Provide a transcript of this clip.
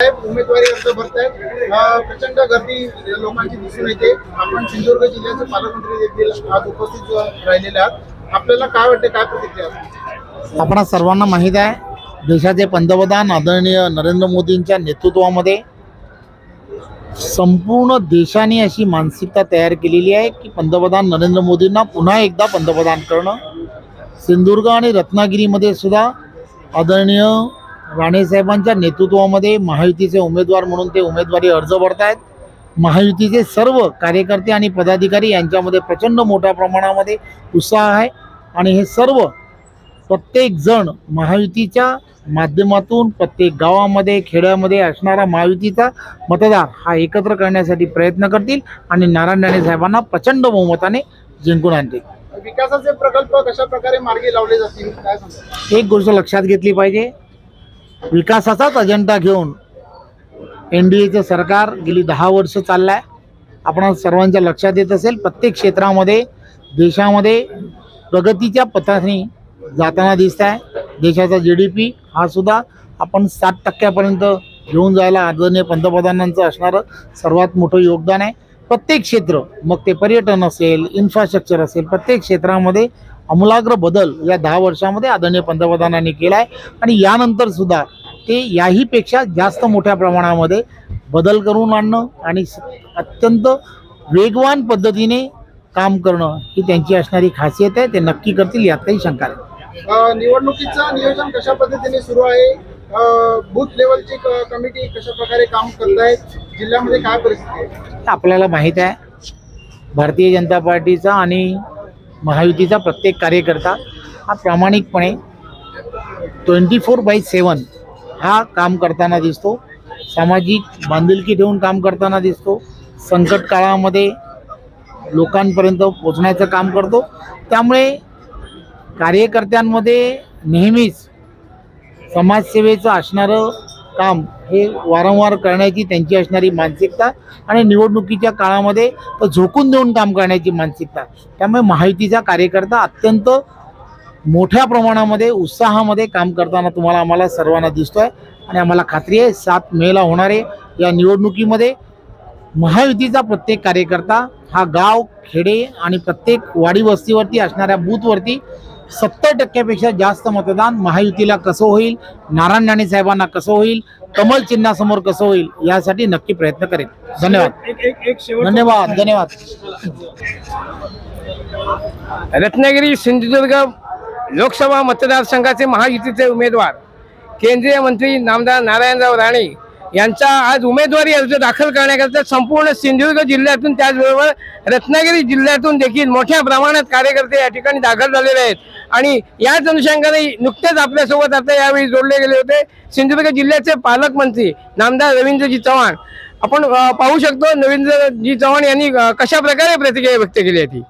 उमेदवारी अर्ज भरतायत. प्रचंड गर्दी लोकांची दिसून येते. आपण सिंधुदुर्ग जिल्ह्याचे पालकमंत्री देखील आज उपस्थित राहिलेले आहात. आपल्याला काय वाटते, काय प्रतिक्रिया? आपण सर्वांना माहीत आहे, देशाचे पंतप्रधान आदरणीय नरेंद्र मोदींच्या नेतृत्वामध्ये संपूर्ण देशाने अशी मानसिकता तयार केलेली आहे की पंतप्रधान नरेंद्र मोदींना पुन्हा एकदा पंतप्रधान करणं. सिंधुदुर्ग आणि रत्नागिरीमध्ये सुद्धा आदरणीय राणेसाहेबांच्या नेतृत्वामध्ये महायुतीचे उमेदवार म्हणून ते उमेदवारी अर्ज भरत आहेत. महायुतीचे सर्व कार्यकर्ते आणि पदाधिकारी यांच्यामध्ये प्रचंड मोठ्या प्रमाणामध्ये उत्साह आहे आणि हे सर्व प्रत्येक जण महायुतीच्या माध्यमातून प्रत्येक गावामध्ये खेड्यामध्ये असणारा महायुतीचा मतदार हा एकत्र करण्यासाठी प्रयत्न करतील आणि नारायण राणे साहेबांना प्रचंड बहुमताने जिंकून आणतील. विकासाचे प्रकल्प कशा प्रकारे मार्गी लावले जातील, काय सांगता? एक गोष्ट लक्षात घेतली पाहिजे, विकासाचाच अजेंडा घेऊन NDAचं सरकार गेली 10 वर्ष चाललं आहे. आपण सर्वांच्या लक्षात येत असेल, प्रत्येक क्षेत्रामध्ये देशामध्ये प्रगतीच्या पथाने जाताना दिसत आहे. देशाचा GDP हा सुद्धा आपण 60% घेऊन जायला आदरणीय पंतप्रधानांचं असणारं सर्वात मोठं योगदान आहे. प्रत्येक क्षेत्र, मग ते पर्यटन असेल, इन्फ्रास्ट्रक्चर असेल, प्रत्येक क्षेत्रामध्ये आमूलाग्र बदल या 10 वर्षामध्ये आदरणीय पंतप्रधानांनी केला आहे आणि यानंतर सुद्धा ते याहीपेक्षा जास्त मोठ्या प्रमाणामध्ये बदल करून आणणं आणि अत्यंत वेगवान पद्धतीने काम करणं ही त्यांची असणारी खासियत आहे. ते नक्की करतील, यात काही शंका नाही. निवडणुकीचं नियोजन कशा पद्धतीने सुरू आहे? बूथ लेवलची कमिटी कशा प्रकारे काम करत आहे? जिल्ह्यामध्ये काय परिस्थिती आहे? आपल्याला माहीत आहे, भारतीय जनता पार्टीचा आणि महायुतीचा प्रत्येक कार्यकर्ता हा प्रामाणिकपणे 24/7 हा काम करताना दिसतो. सामाजिक बांधिलकी ठेवून काम करताना दिसतो. संकट काळामध्ये लोकांपर्यंत पोचण्याचं काम करतो. त्यामुळे कार्यकर्त्यांमध्ये नेहमीच समाजसेवेचं असणारं काम हे वारंवार करण्याची त्यांची असणारी मानसिकता आणि निवडणुकीच्या काळामध्ये झोकून देऊन काम करण्याची मानसिकता. त्यामुळे महायुतीचा कार्यकर्ता अत्यंत मोठ्या प्रमाणामध्ये उत्साहामध्ये काम करताना तुम्हाला आम्हाला सर्वांना दिसतो आहे आणि आम्हाला खात्री आहे 7 मेला होणारे या निवडणुकीमध्ये महायुतीचा प्रत्येक कार्यकर्ता हा गाव खेडे आणि प्रत्येक वाडी वस्तीवरती असणाऱ्या बूथवरती 70% जास्त मतदान महायुतीला कसं होईल, नारायण राणे साहेबांना कसं होईल, कमल चिन्हासमोर कसं होईल यासाठी नक्की प्रयत्न करेल. धन्यवाद. धन्यवाद. धन्यवाद. रत्नागिरी सिंधुदुर्ग लोकसभा मतदारसंघाचे महायुतीचे उमेदवार केंद्रीय मंत्री नामदार नारायणराव राणे यांचा आज उमेदवारी अर्ज दाखल करण्याकरता संपूर्ण सिंधुदुर्ग जिल्ह्यातून त्याचबरोबर रत्नागिरी जिल्ह्यातून देखील मोठ्या प्रमाणात कार्यकर्ते या ठिकाणी दाखल झालेले आहेत आणि याच अनुषंगाने नुकतेच आपल्यासोबत आता यावेळी जोडले गेले होते सिंधुदुर्ग जिल्ह्याचे पालकमंत्री नामदार रवींद्रजी चव्हाण. आपण पाहू शकतो रवींद्रजी चव्हाण यांनी कशा प्रकारे प्रतिक्रिया व्यक्त केली आहे.